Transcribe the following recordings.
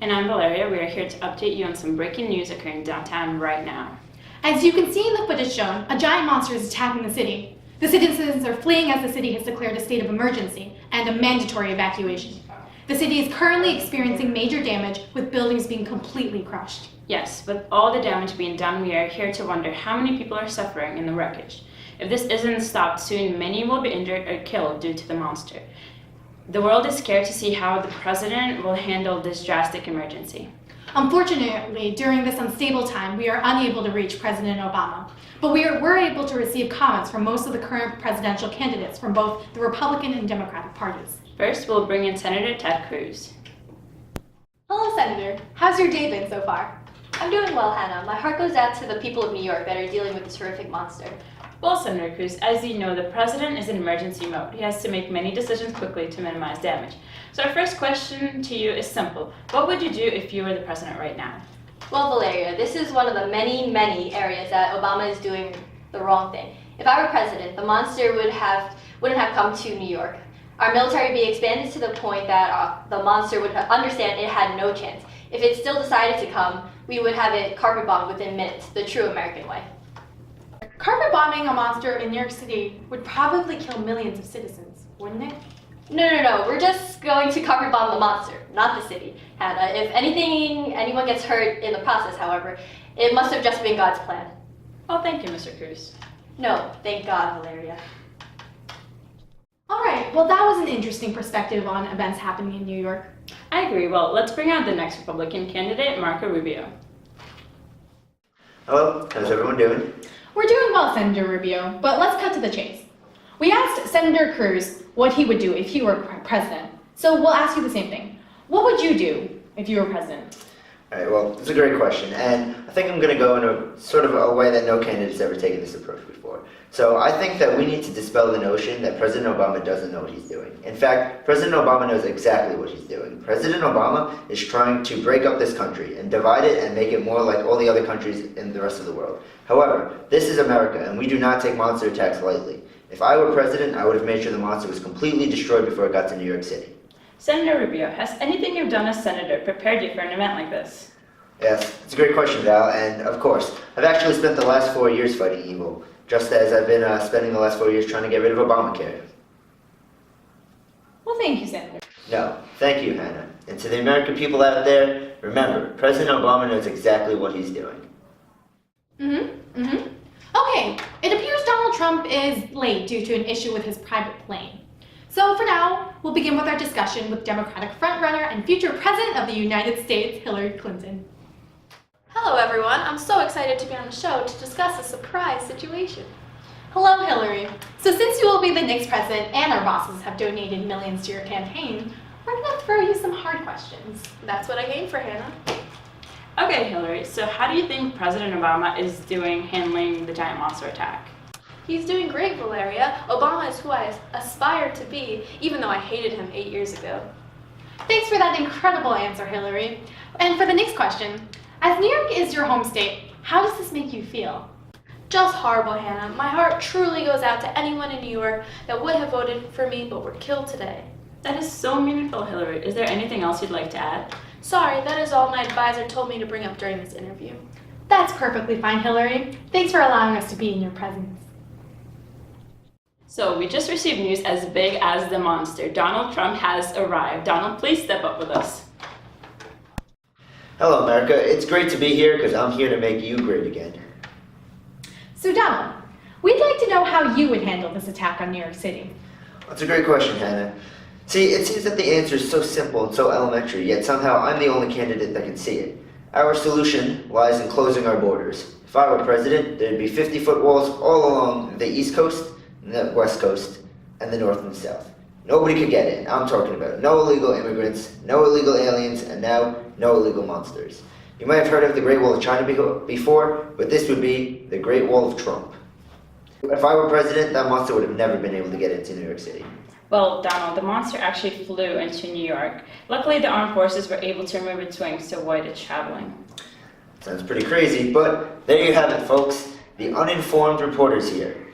And I'm Valeria. We are here to update you on some breaking news occurring downtown right now. As you can see in the footage shown, a giant monster is attacking the city. The citizens are fleeing as the city has declared a state of emergency and a mandatory evacuation. The city is currently experiencing major damage, with buildings being completely crushed. Yes, with all the damage being done, we are here to wonder how many people are suffering in the wreckage. If this isn't stopped soon, many will be injured or killed due to the monster. The world is scared to see how the president will handle this drastic emergency. Unfortunately, during this unstable time, we are unable to reach President Obama, but we're able to receive comments from most of the current presidential candidates from both the Republican and Democratic parties. First, we'll bring in Senator Ted Cruz. Hello, Senator. How's your day been so far? I'm doing well, Hannah. My heart goes out to the people of New York that are dealing with this horrific monster. Well, Senator Cruz, as you know, the president is in emergency mode. He has to make many decisions quickly to minimize damage. So our first question to you is simple. What would you do if you were the president right now? Well, Valeria, this is one of the many areas that Obama is doing the wrong thing. If I were president, the monster wouldn't have come to New York. Our military would be expanded to the point that the monster would understand it had no chance. If it still decided to come, we would have it carpet bombed within minutes, the true American way. Carpet bombing a monster in New York City would probably kill millions of citizens, wouldn't it? No. We're just going to carpet bomb the monster, not the city, Hannah. If anyone gets hurt in the process, however, it must have just been God's plan. Well, thank you, Mr. Cruz. No, thank God, Valeria. All right, well, that was an interesting perspective on events happening in New York. I agree. Well, let's bring out the next Republican candidate, Marco Rubio. Hello, how's everyone doing? We're doing well, Senator Rubio, but let's cut to the chase. We asked Senator Cruz what he would do if he were president. So we'll ask you the same thing. What would you do if you were president? All right, well, it's a great question, and I think I'm going to go in a sort of a way that no candidate's ever taken this approach before. So I think that we need to dispel the notion that President Obama doesn't know what he's doing. In fact, President Obama knows exactly what he's doing. President Obama is trying to break up this country and divide it and make it more like all the other countries in the rest of the world. However, this is America, and we do not take monster attacks lightly. If I were president, I would have made sure the monster was completely destroyed before it got to New York City. Senator Rubio, has anything you've done as senator prepared you for an event like this? Yes, it's a great question, Val, and of course, I've actually spent the last 4 years fighting evil, just as I've been spending the last 4 years trying to get rid of Obamacare. Well, thank you, Senator. No, thank you, Hannah. And to the American people out there, remember, President Obama knows exactly what he's doing. Okay, it appears Donald Trump is late due to an issue with his private plane. So for now, we'll begin with our discussion with Democratic frontrunner and future President of the United States, Hillary Clinton. Hello everyone, I'm so excited to be on the show to discuss a surprise situation. Hello, Hillary. So since you will be the next president and our bosses have donated millions to your campaign, we're going to throw you some hard questions. That's what I came for, Hannah. Okay, Hillary, so how do you think President Obama is doing handling the giant monster attack? He's doing great, Valeria. Obama is who I aspire to be, even though I hated him 8 years ago. Thanks for that incredible answer, Hillary. And for the next question, as New York is your home state, how does this make you feel? Just horrible, Hannah. My heart truly goes out to anyone in New York that would have voted for me but were killed today. That is so meaningful, Hillary. Is there anything else you'd like to add? Sorry, that is all my advisor told me to bring up during this interview. That's perfectly fine, Hillary. Thanks for allowing us to be in your presence. So we just received news as big as the monster. Donald Trump has arrived. Donald, please step up with us. Hello, America. It's great to be here because I'm here to make you great again. So Donald, we'd like to know how you would handle this attack on New York City. That's a great question, Hannah. See, it seems that the answer is so simple and so elementary, yet somehow I'm the only candidate that can see it. Our solution lies in closing our borders. If I were president, there'd be 50-foot walls all along the East Coast, the West Coast, and the North and South. Nobody could get in. I'm talking about no illegal immigrants, no illegal aliens, and now no illegal monsters. You might have heard of the Great Wall of China before, but this would be the Great Wall of Trump. If I were president, that monster would have never been able to get into New York City. Well, Donald, the monster actually flew into New York. Luckily, the armed forces were able to remove its wings to avoid it traveling. Sounds pretty crazy, but there you have it, folks. The uninformed reporters here.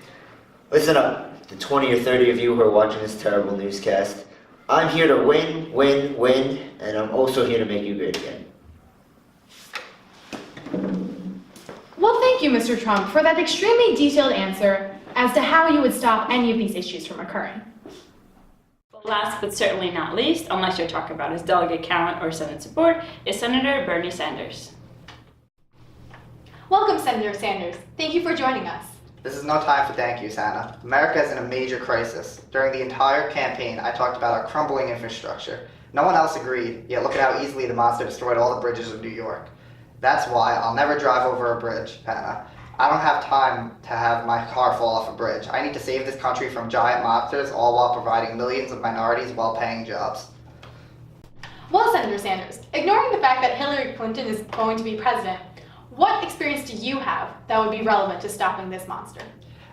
Listen up, the 20 or 30 of you who are watching this terrible newscast. I'm here to win, win, win, and I'm also here to make you great again. Well, thank you, Mr. Trump, for that extremely detailed answer as to how you would stop any of these issues from occurring. Last but certainly not least, unless you're talking about his delegate count or Senate support, is Senator Bernie Sanders. Welcome, Senator Sanders. Thank you for joining us. This is no time for thank yous, Hannah. America is in a major crisis. During the entire campaign, I talked about our crumbling infrastructure. No one else agreed, yet look at how easily the monster destroyed all the bridges of New York. That's why I'll never drive over a bridge, Hannah. I don't have time to have my car fall off a bridge. I need to save this country from giant monsters, all while providing millions of minorities well-paying jobs. Well, Senator Sanders, ignoring the fact that Hillary Clinton is going to be president, what experience do you have that would be relevant to stopping this monster?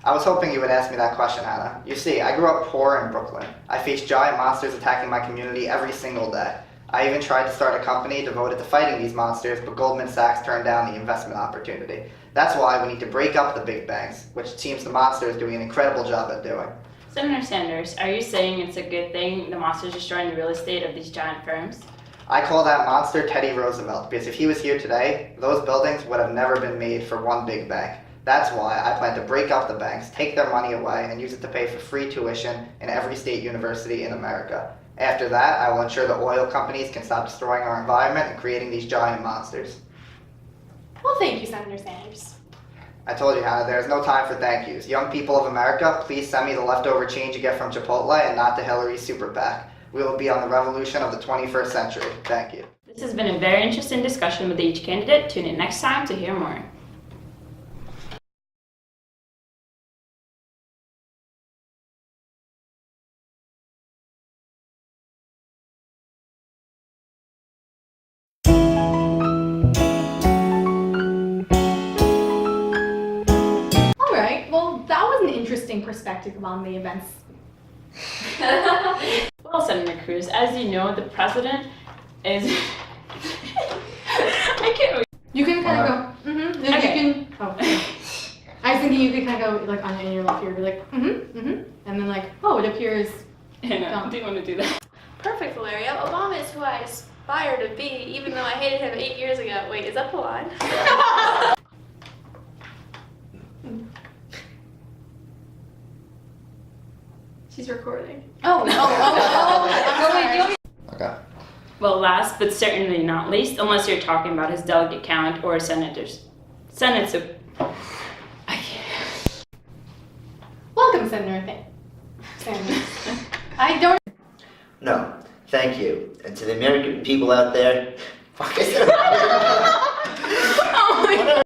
I was hoping you would ask me that question, Hannah. You see, I grew up poor in Brooklyn. I faced giant monsters attacking my community every single day. I even tried to start a company devoted to fighting these monsters, but Goldman Sachs turned down the investment opportunity. That's why we need to break up the big banks, which it seems the monster is doing an incredible job at doing. Senator Sanders, are you saying it's a good thing the monster is destroying the real estate of these giant firms? I call that monster Teddy Roosevelt, because if he was here today, those buildings would have never been made for one big bank. That's why I plan to break up the banks, take their money away, and use it to pay for free tuition in every state university in America. After that, I will ensure the oil companies can stop destroying our environment and creating these giant monsters. Well, thank you, Senator Sanders. I told you, Hannah, there is no time for thank yous. Young people of America, please send me the leftover change you get from Chipotle and not to Hillary's super PAC. We will be on the revolution of the 21st century. Thank you. This has been a very interesting discussion with each candidate. Tune in next time to hear more. All right, well, that was an interesting perspective on the events. Well, Senator Cruz, as you know, the president is... I can't... You can kind of go, mm-hmm. Okay. You can, oh, okay. I was thinking you could kind of go, like, in your left ear, be like, mm-hmm, mm-hmm. And then, like, oh, it appears. Hannah, do you want to do that? Perfect, Valeria. Obama is who I aspire to be, even though I hated him 8 years ago. Wait, is that the line? She's recording. Okay. Well, last but certainly not least, unless you're talking about his delegate count or Senate support. I can't. Welcome, Senator Sanders. I don't. No, thank you. And to the American people out there, fuck, I said